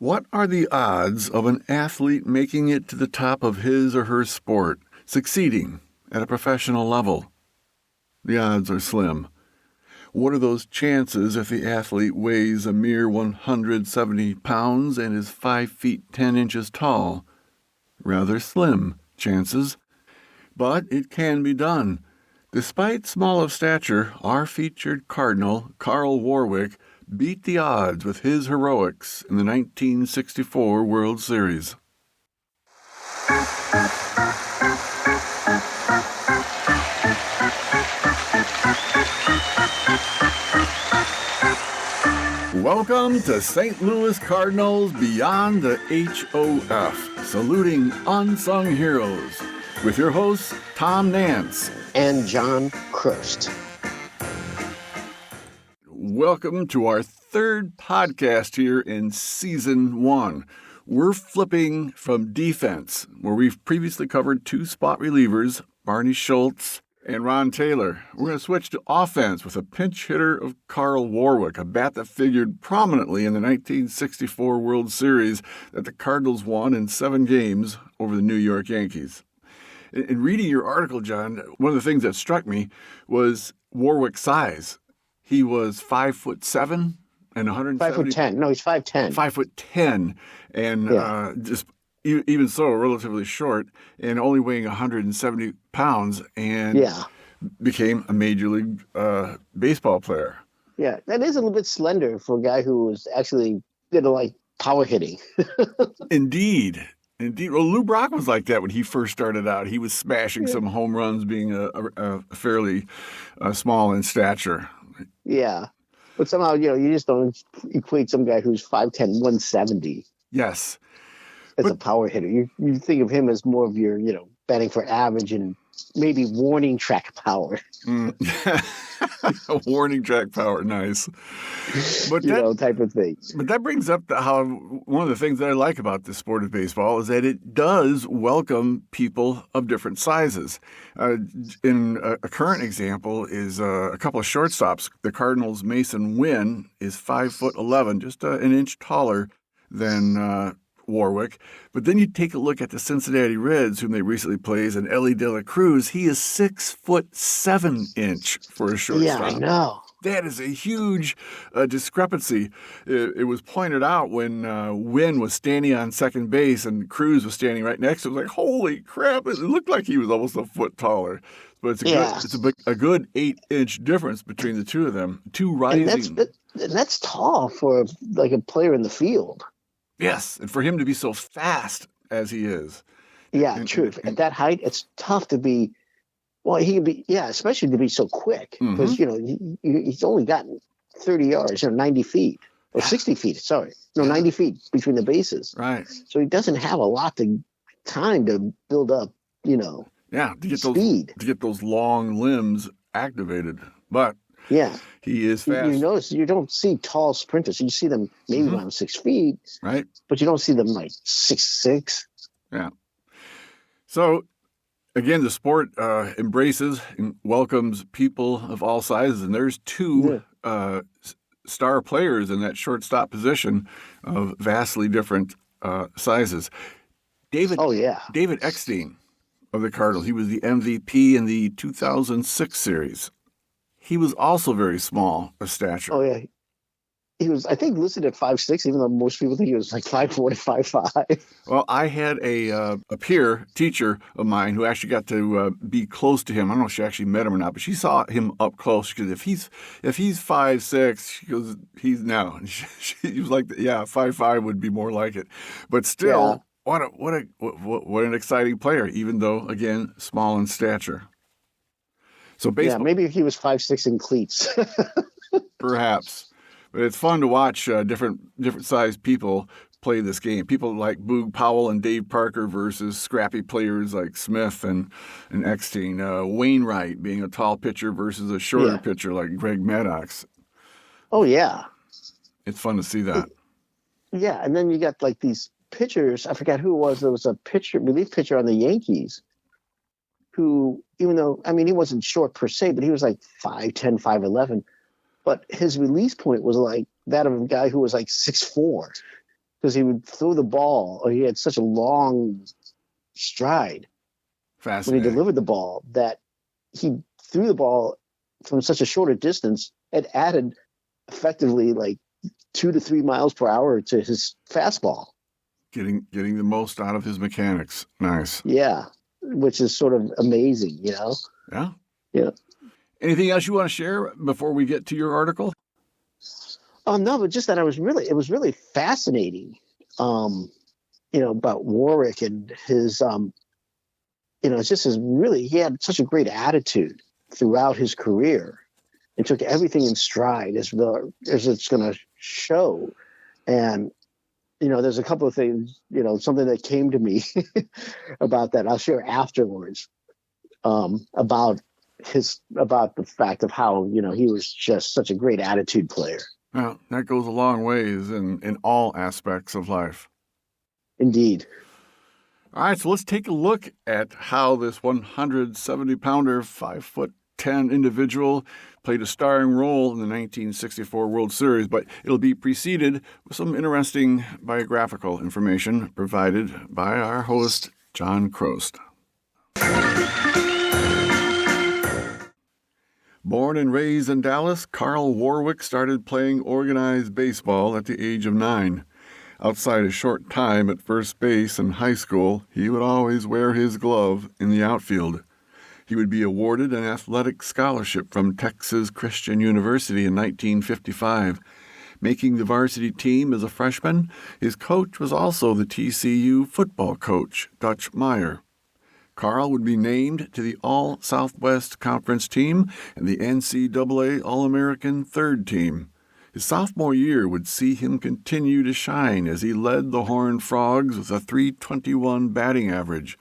What are the odds of an athlete making it to the top of his or her sport, succeeding at a professional level? The odds are slim. What are those chances if the athlete weighs a mere 170 pounds and is 5 feet 10 inches tall? Rather slim chances. But it can be done. Despite small of stature, our featured Cardinal, Carl Warwick, beat the odds with his heroics in the 1964 World Series. Welcome to St. Louis Cardinals Beyond the HOF, saluting unsung heroes, with your hosts Tom Nance and John Crust. Welcome to our third podcast here in Season 1. We're flipping from defense, where we've previously covered two spot relievers, Barney Schultz and Ron Taylor. We're going to switch to offense with a pinch hitter of Carl Warwick, a bat that figured prominently in the 1964 World Series that the Cardinals won in 7 games over the New York Yankees. In reading your article, John, one of the things that struck me was Warwick's size. He was 5'7" and 170. 5'10". No, he's 5'10". 5'10", and just even so, relatively short, and only weighing 170 pounds, and became a major league baseball player. Yeah, that is a little bit slender for a guy who was actually did like power hitting. Indeed. Well, Lou Brock was like that when he first started out. He was smashing some home runs, being a fairly small in stature. Yeah, but somehow, you just don't equate some guy who's 5'10", 170. Yes. As a power hitter. You think of him as more of your, batting for average and maybe warning track power. Warning track power, nice. But type of thing. But that brings up how one of the things that I like about this sport of baseball is that it does welcome people of different sizes. In a current example is a couple of shortstops. The Cardinals' Mason Wynn is 5'11", just an inch taller than Warwick. But then you take a look at the Cincinnati Reds, whom they recently played, and Ellie De La Cruz. He is 6'7" for a shortstop. Yeah, I know. That is a huge discrepancy. It was pointed out when Wynn was standing on second base and Cruz was standing right next to him. It was like, holy crap! It looked like he was almost a foot taller. But it's a good 8-inch difference between the two of them. Two rising. And that's tall for like a player in the field. Yes, and for him to be so fast as he is. Yeah, true. At that height, it's tough to be. Well, he can be, especially to be so quick because he's only gotten 30 yards, 90 feet or 60 feet. Sorry, 90 feet between the bases. Right. So he doesn't have a lot of time to build up, to get speed. To get those long limbs activated, but. Yeah. He is fast. You notice you don't see tall sprinters. You see them maybe around 6 feet. Right. But you don't see them like 6'6". Yeah. So, again, the sport embraces and welcomes people of all sizes. And there's two star players in that shortstop position of vastly different sizes. David Eckstein of the Cardinals. He was the MVP in the 2006 series. He was also very small of stature. Oh, yeah. He was, I think, listed at 5'6", even though most people think he was like 5'4" to 5'5". Well, I had a peer teacher of mine who actually got to be close to him. I don't know if she actually met him or not, but she saw him up close. Because if he's 5'6", she goes, he's now. She was like, 5'5" would be more like it. But still, what an exciting player, even though, again, small in stature. So baseball, maybe he was 5'6" in cleats. Perhaps. But it's fun to watch different sized people play this game. People like Boog Powell and Dave Parker versus scrappy players like Smith and Eckstein. Wainwright being a tall pitcher versus a shorter pitcher like Greg Maddox. Oh, yeah. It's fun to see that. And then you got like these pitchers. I forgot who it was. There was a relief pitcher on the Yankees who, even though, he wasn't short per se, but he was like 5'10", 5'11". But his release point was like that of a guy who was like 6'4". because he would throw the ball, or he had such a long stride when he Fascinating. delivered the ball that he threw the ball from such a shorter distance and added effectively like 2 to 3 miles per hour to his fastball. Getting the most out of his mechanics. Nice. Yeah, which is sort of amazing, you know? Yeah. Yeah. Anything else you want to share before we get to your article? Oh, no, but just that it was really fascinating, about Warwick and his, it's just he had such a great attitude throughout his career and took everything in stride as it's going to show. And, there's a couple of things, something that came to me about that I'll share afterwards, about the fact of how, he was just such a great attitude player. Well, that goes a long ways in all aspects of life. Indeed. All right, so let's take a look at how this 170-pounder, 5'10" individual played a starring role in the 1964 World Series, but it'll be preceded with some interesting biographical information provided by our host, John Crost. Born and raised in Dallas, Carl Warwick started playing organized baseball at the age of 9. Outside a short time at first base in high school, he would always wear his glove in the outfield. He would be awarded an athletic scholarship from Texas Christian University in 1955. Making the varsity team as a freshman, his coach was also the TCU football coach, Dutch Meyer. Carl would be named to the All-Southwest Conference team and the NCAA All-American third team. His sophomore year would see him continue to shine as he led the Horned Frogs with a .321 batting average.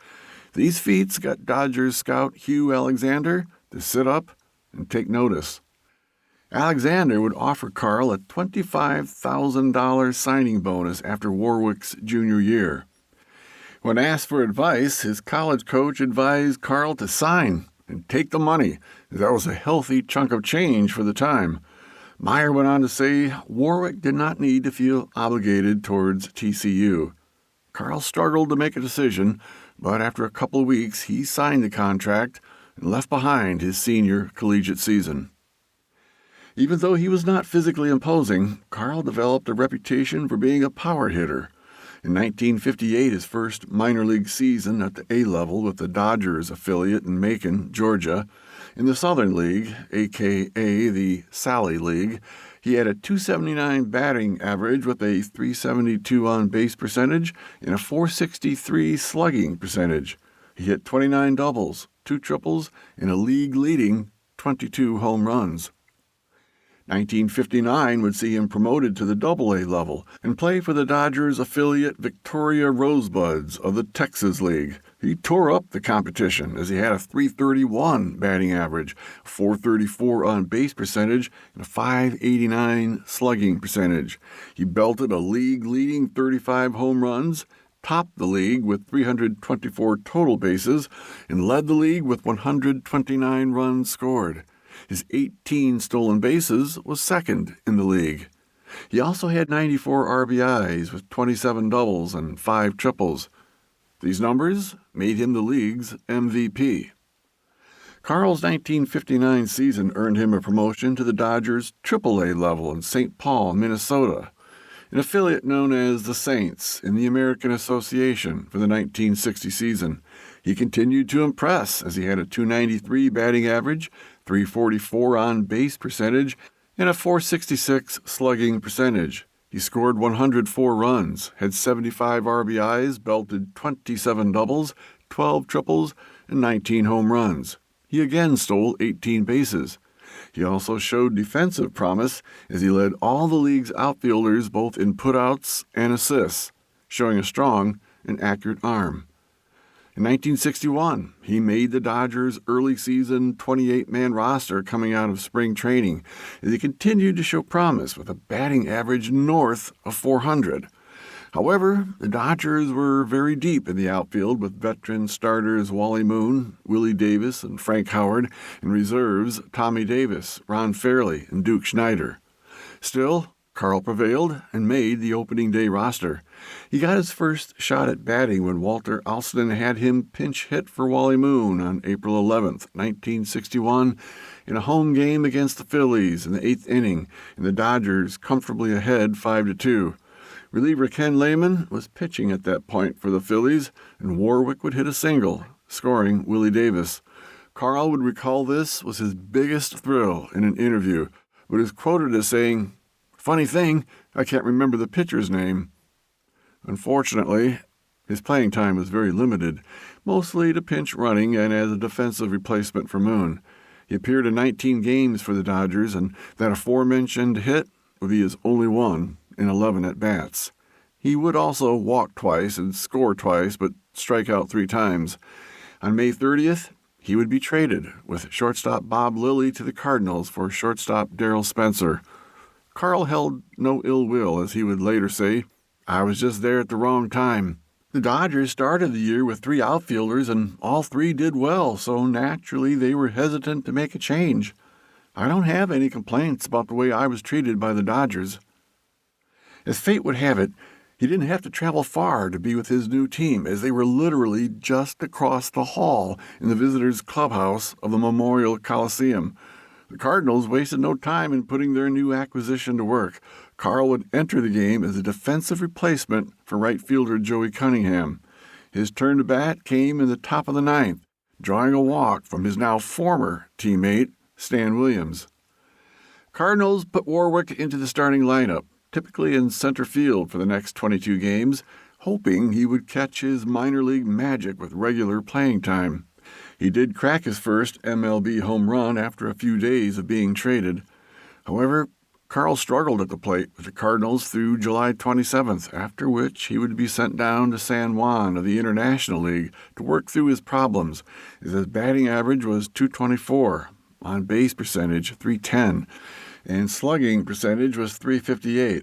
These feats got Dodgers scout Hugh Alexander to sit up and take notice. Alexander would offer Carl a $25,000 signing bonus after Warwick's junior year. When asked for advice, his college coach advised Carl to sign and take the money, as that was a healthy chunk of change for the time. Meyer went on to say Warwick did not need to feel obligated towards TCU. Carl struggled to make a decision, but after a couple of weeks, he signed the contract and left behind his senior collegiate season. Even though he was not physically imposing, Carl developed a reputation for being a power hitter. In 1958, his first minor league season at the A level with the Dodgers affiliate in Macon, Georgia, in the Southern League, a.k.a. the Sally League, he had a .279 batting average with a .372 on-base percentage and a .463 slugging percentage. He hit 29 doubles, 2 triples, and a league-leading 22 home runs. 1959 would see him promoted to the Double-A level and play for the Dodgers affiliate Victoria Rosebuds of the Texas League. He tore up the competition as he had a .331 batting average, a .434 on-base percentage, and a .589 slugging percentage. He belted a league-leading 35 home runs, topped the league with 324 total bases, and led the league with 129 runs scored. His 18 stolen bases was second in the league. He also had 94 RBIs with 27 doubles and 5 triples. These numbers made him the league's MVP. Carl's 1959 season earned him a promotion to the Dodgers' AAA level in St. Paul, Minnesota, an affiliate known as the Saints in the American Association for the 1960 season. He continued to impress as he had a .293 batting average, .344 on-base percentage, and a .466 slugging percentage. He scored 104 runs, had 75 RBIs, belted 27 doubles, 12 triples, and 19 home runs. He again stole 18 bases. He also showed defensive promise as he led all the league's outfielders both in putouts and assists, showing a strong and accurate arm. In 1961, he made the Dodgers' early season 28-man roster coming out of spring training as he continued to show promise with a batting average north of .400. However, the Dodgers were very deep in the outfield with veteran starters Wally Moon, Willie Davis, and Frank Howard, and reserves Tommy Davis, Ron Fairley, and Duke Schneider. Still, Carl prevailed and made the opening day roster. He got his first shot at batting when Walter Alston had him pinch hit for Wally Moon on April 11th, 1961, in a home game against the Phillies in the 8th inning, and the Dodgers comfortably ahead 5-2. Reliever Ken Lehman was pitching at that point for the Phillies, and Warwick would hit a single, scoring Willie Davis. Carl would recall this was his biggest thrill in an interview, but is quoted as saying, "Funny thing, I can't remember the pitcher's name." Unfortunately, his playing time was very limited, mostly to pinch running and as a defensive replacement for Moon. He appeared in 19 games for the Dodgers, and that aforementioned hit would be his only one in 11 at-bats. He would also walk twice and score twice, but strike out 3 times. On May 30th, he would be traded with shortstop Bob Lilly to the Cardinals for shortstop Darrell Spencer. Carl held no ill will, as he would later say, "I was just there at the wrong time." The Dodgers started the year with 3 outfielders, and all 3 did well, so naturally they were hesitant to make a change. "I don't have any complaints about the way I was treated by the Dodgers." As fate would have it, he didn't have to travel far to be with his new team, as they were literally just across the hall in the visitors' clubhouse of the Memorial Coliseum. The Cardinals wasted no time in putting their new acquisition to work. Carl would enter the game as a defensive replacement for right fielder Joey Cunningham. His turn to bat came in the top of the 9th, drawing a walk from his now former teammate, Stan Williams. Cardinals put Warwick into the starting lineup, typically in center field for the next 22 games, hoping he would catch his minor league magic with regular playing time. He did crack his first MLB home run after a few days of being traded. However, Carl struggled at the plate with the Cardinals through July 27th, after which he would be sent down to San Juan of the International League to work through his problems, as his batting average was .224, on-base percentage .310, and slugging percentage was .358.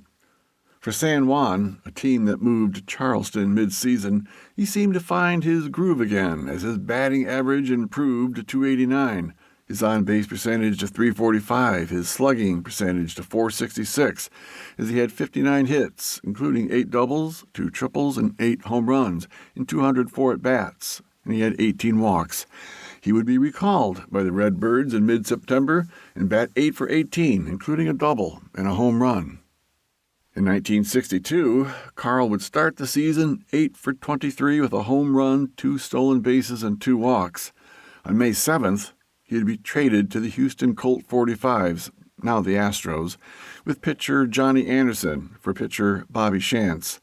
For San Juan, a team that moved to Charleston mid-season, he seemed to find his groove again as his batting average improved to .289, his on-base percentage to .345, his slugging percentage to .466, as he had 59 hits, including 8 doubles, 2 triples, and 8 home runs in 204 at-bats, and he had 18 walks. He would be recalled by the Redbirds in mid-September and bat 8 for 18, including a double and a home run. In 1962, Carl would start the season 8 for 23 with a home run, 2 stolen bases, and 2 walks. On May 7th, he would be traded to the Houston Colt 45s, now the Astros, with pitcher Johnny Anderson for pitcher Bobby Shantz.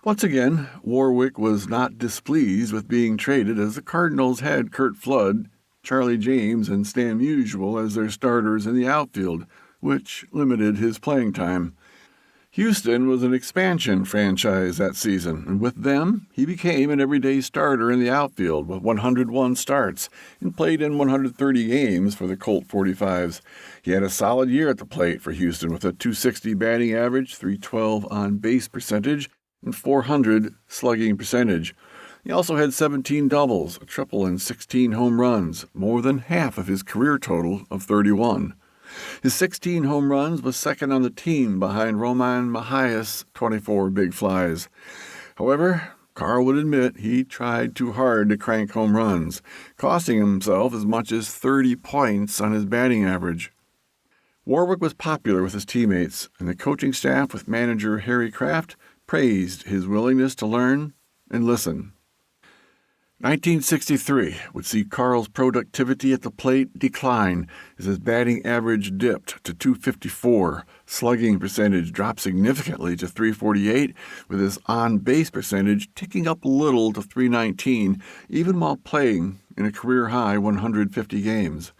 Once again, Warwick was not displeased with being traded, as the Cardinals had Curt Flood, Charlie James, and Stan Musial as their starters in the outfield, which limited his playing time. Houston was an expansion franchise that season, and with them, he became an everyday starter in the outfield with 101 starts and played in 130 games for the Colt 45s. He had a solid year at the plate for Houston with a .260 batting average, .312 on-base percentage, and .400 slugging percentage. He also had 17 doubles, a triple, and 16 home runs, more than half of his career total of 31. His 16 home runs was second on the team behind Roman Mahias' 24 big flies. However, Carl would admit he tried too hard to crank home runs, costing himself as much as 30 points on his batting average. Warwick was popular with his teammates, and the coaching staff with manager Harry Kraft praised his willingness to learn and listen. 1963 would see Carl's productivity at the plate decline as his batting average dipped to .254. Slugging percentage dropped significantly to .348, with his on-base percentage ticking up a little to .319, even while playing in a career-high 150 games.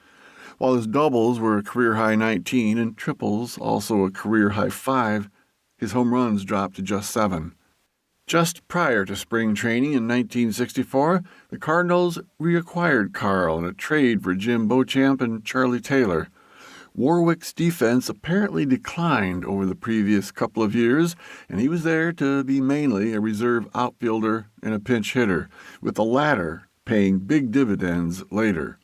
While his doubles were a career-high 19 and triples also a career-high 5, his home runs dropped to just 7. Just prior to spring training in 1964, the Cardinals reacquired Carl in a trade for Jim Beauchamp and Charlie Taylor. Warwick's defense apparently declined over the previous couple of years, and he was there to be mainly a reserve outfielder and a pinch hitter, with the latter paying big dividends later.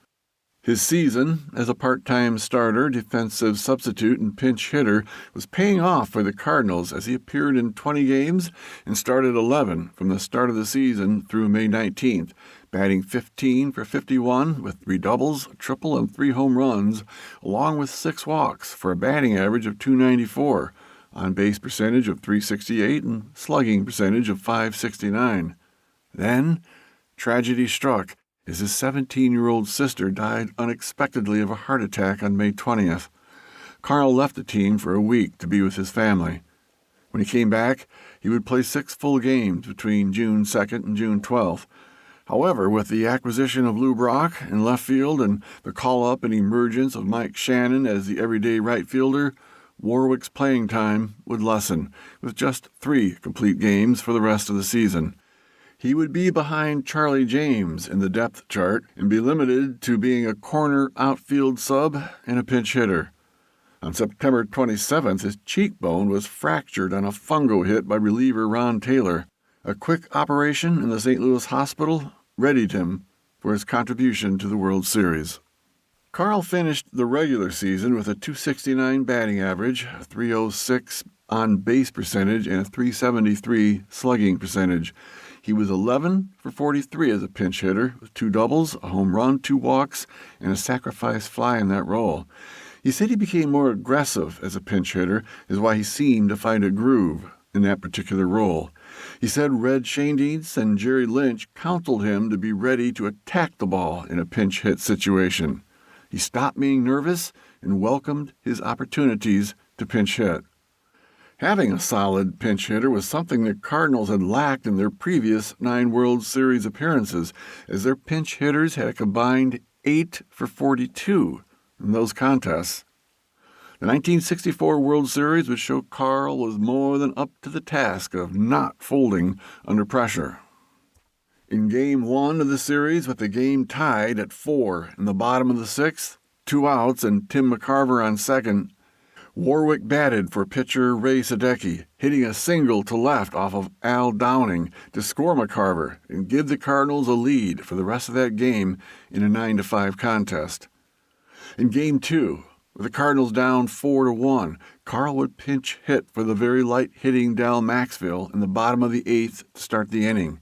His season as a part-time starter, defensive substitute, and pinch hitter was paying off for the Cardinals as he appeared in 20 games and started 11 from the start of the season through May 19th, batting 15 for 51 with 3 doubles, a triple, and 3 home runs, along with 6 walks for a batting average of .294, on-base percentage of .368, and slugging percentage of .569. Then, tragedy struck as his 17-year-old sister died unexpectedly of a heart attack on May 20th. Carl left the team for a week to be with his family. When he came back, he would play 6 full games between June 2nd and June 12th. However, with the acquisition of Lou Brock in left field and the call-up and emergence of Mike Shannon as the everyday right fielder, Warwick's playing time would lessen, with just 3 complete games for the rest of the season. He would be behind Charlie James in the depth chart and be limited to being a corner outfield sub and a pinch hitter. On September 27th, his cheekbone was fractured on a fungo hit by reliever Ron Taylor. A quick operation in the St. Louis hospital readied him for his contribution to the World Series. Carl finished the regular season with a .269 batting average, a .306 on-base percentage, and a .373 slugging percentage. He was 11 for 43 as a pinch hitter, with 2 doubles, a home run, 2 walks, and a sacrifice fly in that role. He said he became more aggressive as a pinch hitter, is why he seemed to find a groove in that particular role. He said Red Schoendienst and Jerry Lynch counseled him to be ready to attack the ball in a pinch hit situation. He stopped being nervous and welcomed his opportunities to pinch hit. Having a solid pinch hitter was something the Cardinals had lacked in their previous 9 World Series appearances, as their pinch hitters had a combined 8 for 42 in those contests. The 1964 World Series would show Carl was more than up to the task of not folding under pressure. In Game 1 of the series, with the game tied at 4 in the bottom of the 6th, 2 outs and Tim McCarver on second, Warwick batted for pitcher Ray Sadecki, hitting a single to left off of Al Downing to score McCarver and give the Cardinals a lead for the rest of that game in a 9-5 contest. In Game 2, with the Cardinals down 4-1, Carl would pinch hit for the very light-hitting Dal Maxfield in the bottom of the 8th to start the inning.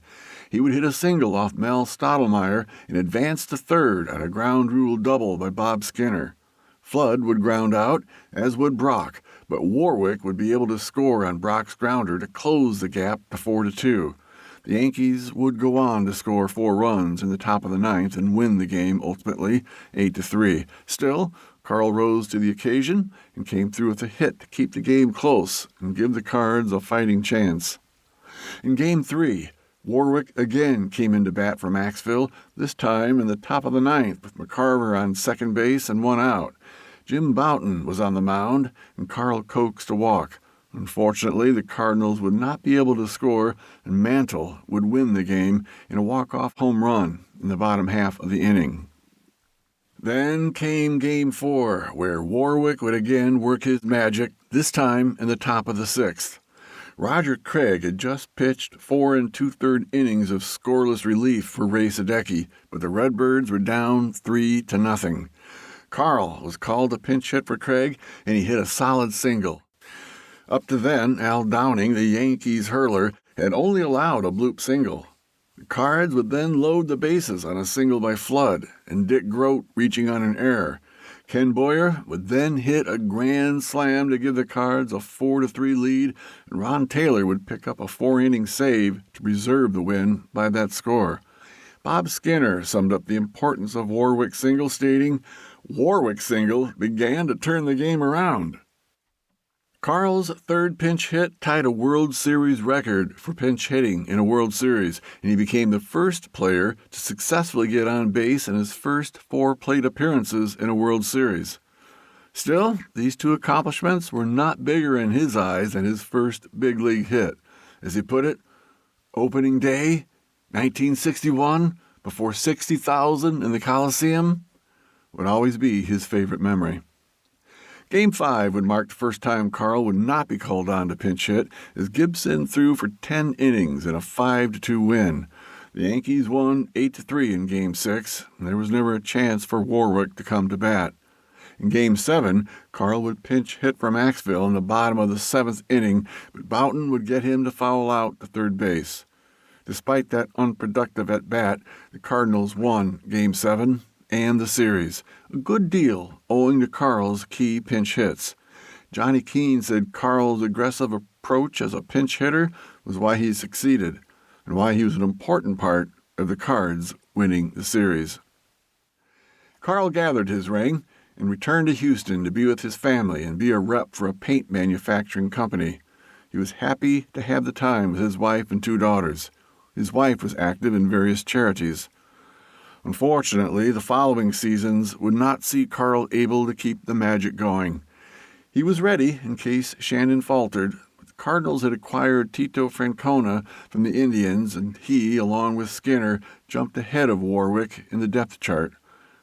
He would hit a single off Mel Stottlemyre and advance to third on a ground rule double by Bob Skinner. Flood would ground out, as would Brock, but Warwick would be able to score on Brock's grounder to close the gap to 4-2. The Yankees would go on to score 4 runs in the top of the 9th and win the game ultimately 8-3. Still, Carl rose to the occasion and came through with a hit to keep the game close and give the Cards a fighting chance. In Game 3, Warwick again came into bat for Maxfield, this time in the top of the 9th with McCarver on second base and 1 out. Jim Bouton was on the mound, and Carl coaxed a walk. Unfortunately, the Cardinals would not be able to score, and Mantle would win the game in a walk-off home run in the bottom half of the inning. Then came Game 4, where Warwick would again work his magic, this time in the top of the 6th. Roger Craig had just pitched 4 2/3 innings of scoreless relief for Ray Sadecki, but the Redbirds were down 3-0. Carl was called to pinch hit for Craig, and he hit a solid single. Up to then, Al Downing, the Yankees hurler, had only allowed a bloop single. The Cards would then load the bases on a single by Flood, and Dick Grote reaching on an error. Ken Boyer would then hit a grand slam to give the Cards a 4-3 lead, and Ron Taylor would pick up a 4-inning save to preserve the win by that score. Bob Skinner summed up the importance of Warwick's single, stating, "Warwick's single began to turn the game around." Carl's third pinch hit tied a World Series record for pinch hitting in a World Series, and he became the first player to successfully get on base in his first 4 plate appearances in a World Series. Still, these 2 accomplishments were not bigger in his eyes than his first big league hit. As he put it, opening day, 1961, before 60,000 in the Coliseum, would always be his favorite memory. Game 5 would mark the first time Carl would not be called on to pinch hit, as Gibson threw for 10 innings in a 5-2 win. The Yankees won 8-3 in Game 6, and there was never a chance for Warwick to come to bat. In Game 7, Carl would pinch hit for Maxville in the bottom of the 7th inning, but Boughton would get him to foul out to third base. Despite that unproductive at-bat, the Cardinals won Game 7 and the series, a good deal owing to Carl's key pinch hits. Johnny Keane said Carl's aggressive approach as a pinch hitter was why he succeeded, and why he was an important part of the Cards winning the series. Carl gathered his ring and returned to Houston to be with his family and be a rep for a paint manufacturing company. He was happy to have the time with his wife and 2 daughters. His wife was active in various charities. Unfortunately, the following seasons would not see Carl able to keep the magic going. He was ready in case Shannon faltered. The Cardinals had acquired Tito Francona from the Indians, and he, along with Skinner, jumped ahead of Warwick in the depth chart.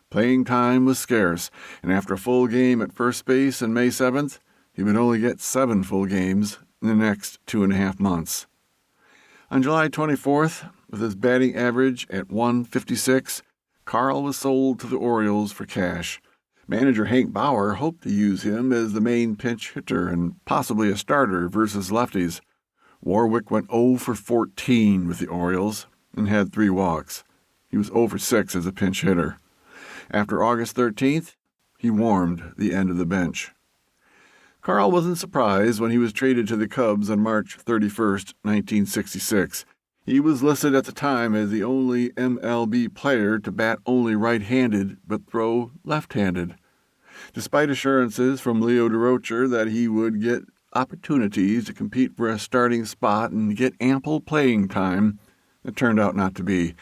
Playing time was scarce, and after a full game at first base on May 7th, he would only get 7 full games in the next 2.5 months. On July 24th, with his batting average at .156, Carl was sold to the Orioles for cash. Manager Hank Bauer hoped to use him as the main pinch hitter and possibly a starter versus lefties. Warwick went 0 for 14 with the Orioles and had 3 walks. He was 0 for 6 as a pinch hitter. After August 13th, he warmed the end of the bench. Carl wasn't surprised when he was traded to the Cubs on March 31st, 1966. He was listed at the time as the only MLB player to bat only right-handed but throw left-handed. Despite assurances from Leo DeRocher that he would get opportunities to compete for a starting spot and get ample playing time, it turned out not to be.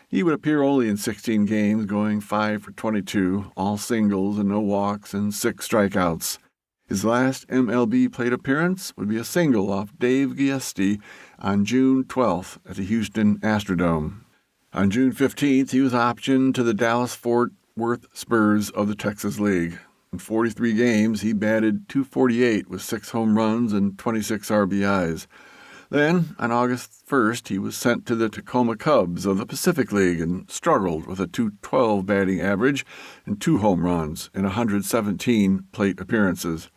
He would appear only in 16 games, going 5 for 22, all singles and no walks and 6 strikeouts. His last MLB plate appearance would be a single off Dave Giusti on June 12th at the Houston Astrodome. On June 15th, he was optioned to the Dallas-Fort Worth Spurs of the Texas League. In 43 games, he batted .248 with 6 home runs and 26 RBIs. Then, on August 1st, he was sent to the Tacoma Cubs of the Pacific League and struggled with a .212 batting average and 2 home runs in 117 plate appearances.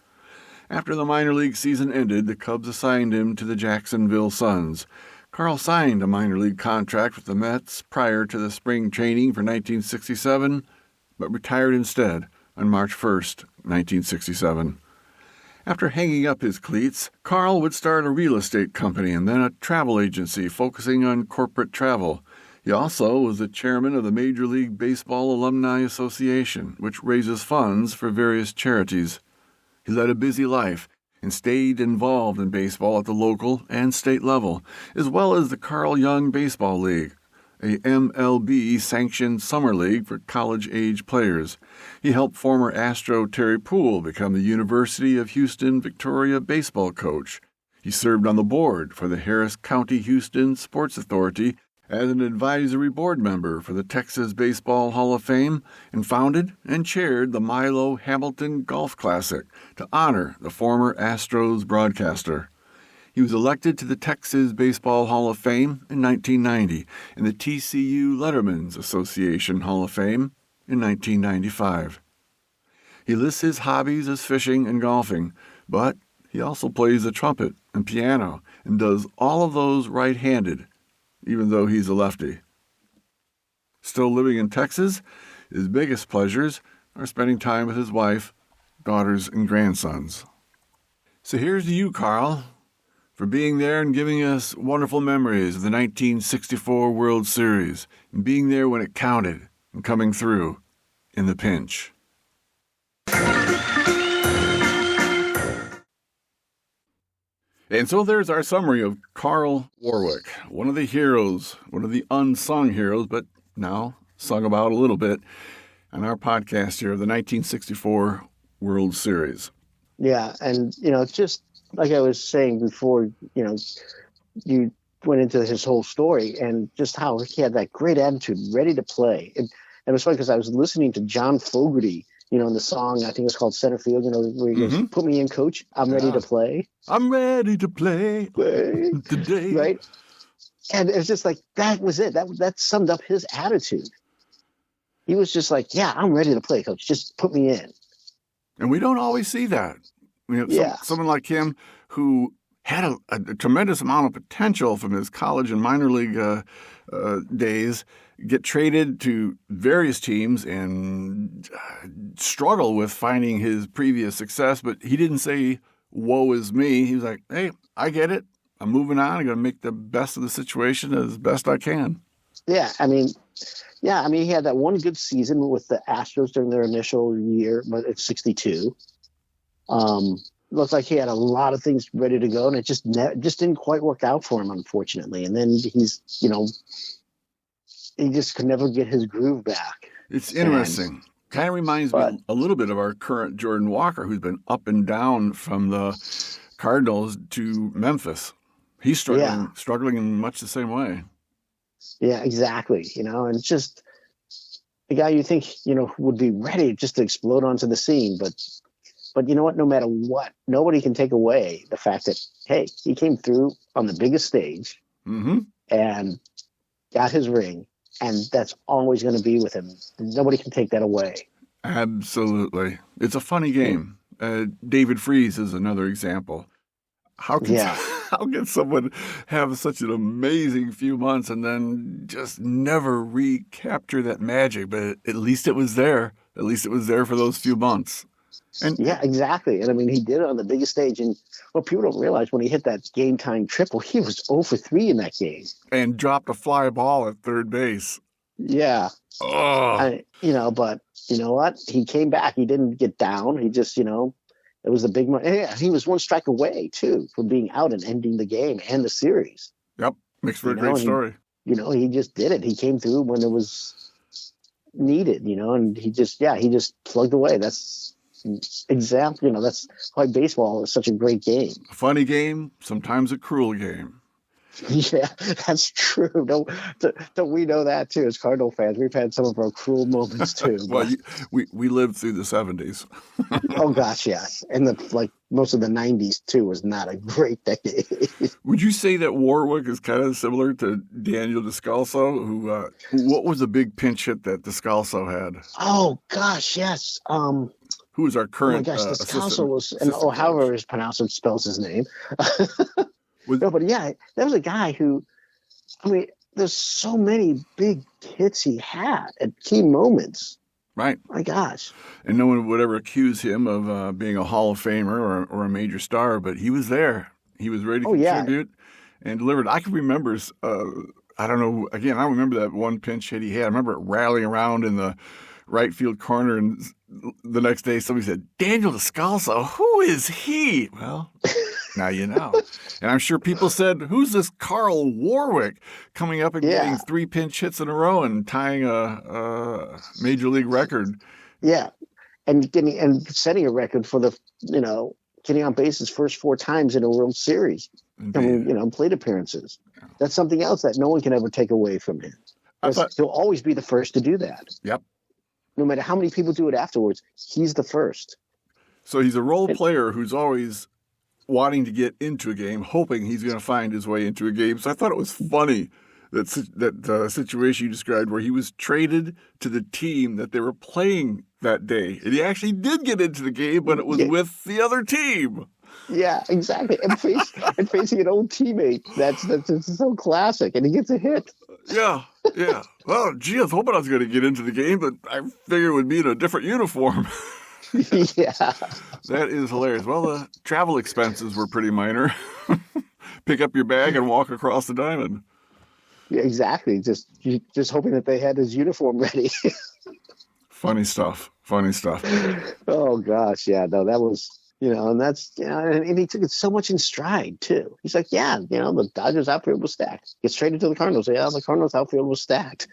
After the minor league season ended, the Cubs assigned him to the Jacksonville Suns. Carl signed a minor league contract with the Mets prior to the spring training for 1967, but retired instead on March 1st, 1967. After hanging up his cleats, Carl would start a real estate company and then a travel agency focusing on corporate travel. He also was the chairman of the Major League Baseball Alumni Association, which raises funds for various charities. He led a busy life and stayed involved in baseball at the local and state level, as well as the Carl Young Baseball League, a MLB-sanctioned summer league for college-age players. He helped former Astro Terry Poole become the University of Houston Victoria baseball coach. He served on the board for the Harris County Houston Sports Authority as an advisory board member for the Texas Baseball Hall of Fame, and founded and chaired the Milo Hamilton Golf Classic to honor the former Astros broadcaster. He was elected to the Texas Baseball Hall of Fame in 1990 and the TCU Letterman's Association Hall of Fame in 1995. He lists his hobbies as fishing and golfing, but he also plays the trumpet and piano and does all of those right-handed, even though he's a lefty. Still living in Texas, his biggest pleasures are spending time with his wife, daughters, and grandsons. So here's to you, Carl, for being there and giving us wonderful memories of the 1964 World Series, and being there when it counted, and coming through in the pinch. And so there's our summary of Carl Warwick, one of the heroes, one of the unsung heroes, but now sung about a little bit on our podcast here of the 1964 World Series. Yeah, and, just like I was saying before, you went into his whole story and just how he had that great attitude, ready to play. And it was funny because I was listening to John Fogerty, in the song, I think it's called Center Field, where he goes, "Put me in, coach. I'm ready to play. I'm ready to play today." Right? And it was just like, that was it. That summed up his attitude. He was just like, yeah, I'm ready to play, coach. Just put me in. And we don't always see that. Yeah. Someone like him who had a tremendous amount of potential from his college and minor league days, get traded to various teams and struggle with finding his previous success. But he didn't say, woe is me. He was like, hey, I get it. I'm moving on. I'm going to make the best of the situation as best I can. Yeah, I mean, he had that one good season with the Astros during their initial year, but it's 62. Looks like he had a lot of things ready to go, and it just didn't quite work out for him, unfortunately. And then he just could never get his groove back. It's interesting. Kind of reminds me a little bit of our current Jordan Walker, who's been up and down from the Cardinals to Memphis. He's struggling in much the same way. Yeah, exactly. And it's just the guy you think, would be ready just to explode onto the scene. But you know what? No matter what, nobody can take away the fact that, hey, he came through on the biggest stage and got his ring. And that's always going to be with him. Nobody can take that away. Absolutely. It's a funny game. David Freese is another example. How can someone have such an amazing few months and then just never recapture that magic? But at least it was there. At least it was there for those few months. And yeah, exactly. And I mean, he did it on the biggest stage. And what people don't realize, when he hit that game time triple, he was 0 for 3 in that game. And dropped a fly ball at third base. Yeah. Oh. But you know what? He came back. He didn't get down. He just, it was a big moment. Yeah, he was one strike away, too, from being out and ending the game and the series. Yep. Makes for a great story. He just did it. He came through when it was needed, and he just plugged away. That's example. That's why baseball is such a great game. A funny game, sometimes a cruel game. Yeah, that's true. Don't we know that too? As Cardinal fans, we've had some of our cruel moments too. Well, we lived through the 70s. Oh gosh, yes, and most of the 90s too was not a great decade. Would you say that Warwick is kind of similar to Daniel Descalso? Who what was the big pinch hit that Descalso had? Oh gosh, yes. Who is our current? Oh my gosh, Descalso was, however is pronounced and spells his name. No, but yeah, that was a guy who, there's so many big hits he had at key moments. Right. My gosh. And no one would ever accuse him of being a Hall of Famer or a major star, but he was there. He was ready to contribute and delivered. I can remember, I don't know, again, I remember that one pinch hit he had. I remember it rallying around in the right field corner, and the next day somebody said, Daniel Descalso, who is he? Well, now you know. And I'm sure people said, who's this Carl Warwick coming up and getting 3 pinch hits in a row and tying a major league record? Yeah, and setting a record for the, getting on base his first 4 times in a World Series. Plate appearances. Yeah. That's something else that no one can ever take away from him. He'll always be the first to do that. Yep. No matter how many people do it afterwards, he's the first. So he's a role player who's always wanting to get into a game, hoping he's going to find his way into a game. So I thought it was funny that situation you described where he was traded to the team that they were playing that day. And he actually did get into the game, but it was with the other team. Yeah, exactly. And facing an old teammate. That's so classic. And he gets a hit. Yeah. Well, gee, I was hoping I was going to get into the game, but I figured it would be in a different uniform. Yeah. That is hilarious. Well, the travel expenses were pretty minor. Pick up your bag and walk across the diamond. Yeah, exactly. Just hoping that they had his uniform ready. Funny stuff. Oh, gosh. Yeah, no, that was... and that's, and he took it so much in stride, too. He's like, the Dodgers outfield was stacked. Gets traded to the Cardinals. Yeah, the Cardinals outfield was stacked.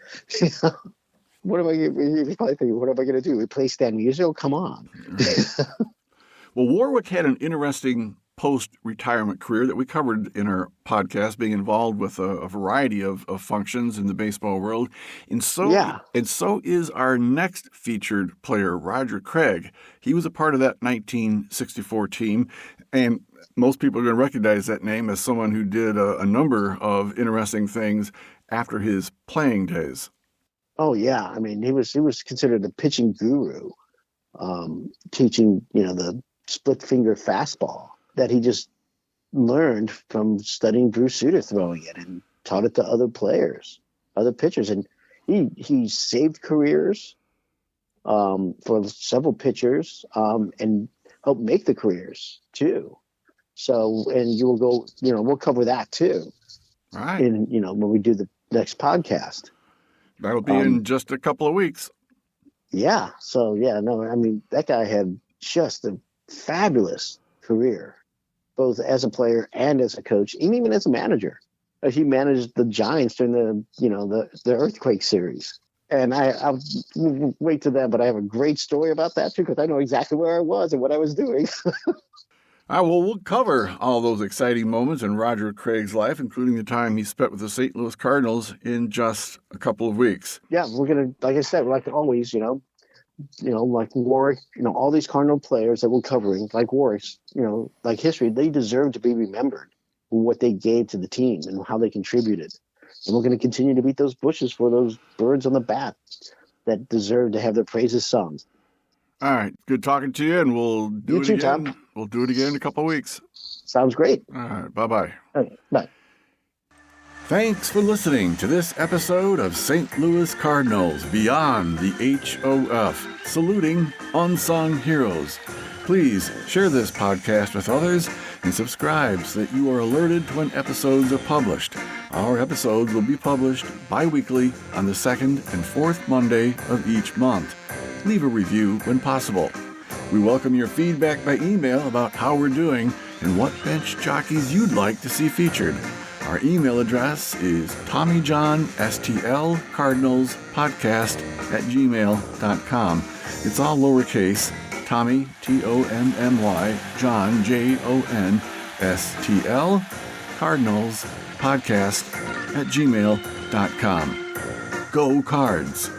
What am I going to do? Replace Stan Musial? Come on. Well, Warwick had an interesting post-retirement career that we covered in our podcast, being involved with a variety of functions in the baseball world. And so is our next featured player, Roger Craig. He was a part of that 1964 team. And most people are going to recognize that name as someone who did a number of interesting things after his playing days. Oh yeah, I mean he was considered the pitching guru, teaching the split finger fastball that he just learned from studying Bruce Sutter throwing it and taught it to other players, other pitchers, and he saved careers for several pitchers and helped make the careers too. So, and you will go, we'll cover that too. Right. When we do the next podcast. That'll be in just a couple of weeks. Yeah. So, yeah, no, I mean, that guy had just a fabulous career, both as a player and as a coach, and even as a manager. He managed the Giants during the earthquake series. And I'll wait to that, but I have a great story about that too, because I know exactly where I was and what I was doing. Well, we'll cover all those exciting moments in Roger Craig's life, including the time he spent with the St. Louis Cardinals, in just a couple of weeks. Yeah, we're going to, like I said, like always, like Warwick, all these Cardinal players that we're covering, like Warwick, like history, they deserve to be remembered for what they gave to the team and how they contributed. And we're going to continue to beat those bushes for those birds on the bat that deserve to have their praises sung. All right. Good talking to you, and we'll do it again. Tom. We'll do it again in a couple of weeks. Sounds great. All right. Bye-bye. Okay, bye. Thanks for listening to this episode of St. Louis Cardinals Beyond the HOF, saluting unsung heroes. Please share this podcast with others and subscribe so that you are alerted when episodes are published. Our episodes will be published bi-weekly on the second and fourth Monday of each month. Leave a review when possible. We welcome your feedback by email about how we're doing and what bench jockeys you'd like to see featured. Our email address is TommyJohnSTLCardinalsPodcast@gmail.com. It's all lowercase, Tommy, Tommy, John, JONSTL, CardinalsPodcast@gmail.com. Go Cards!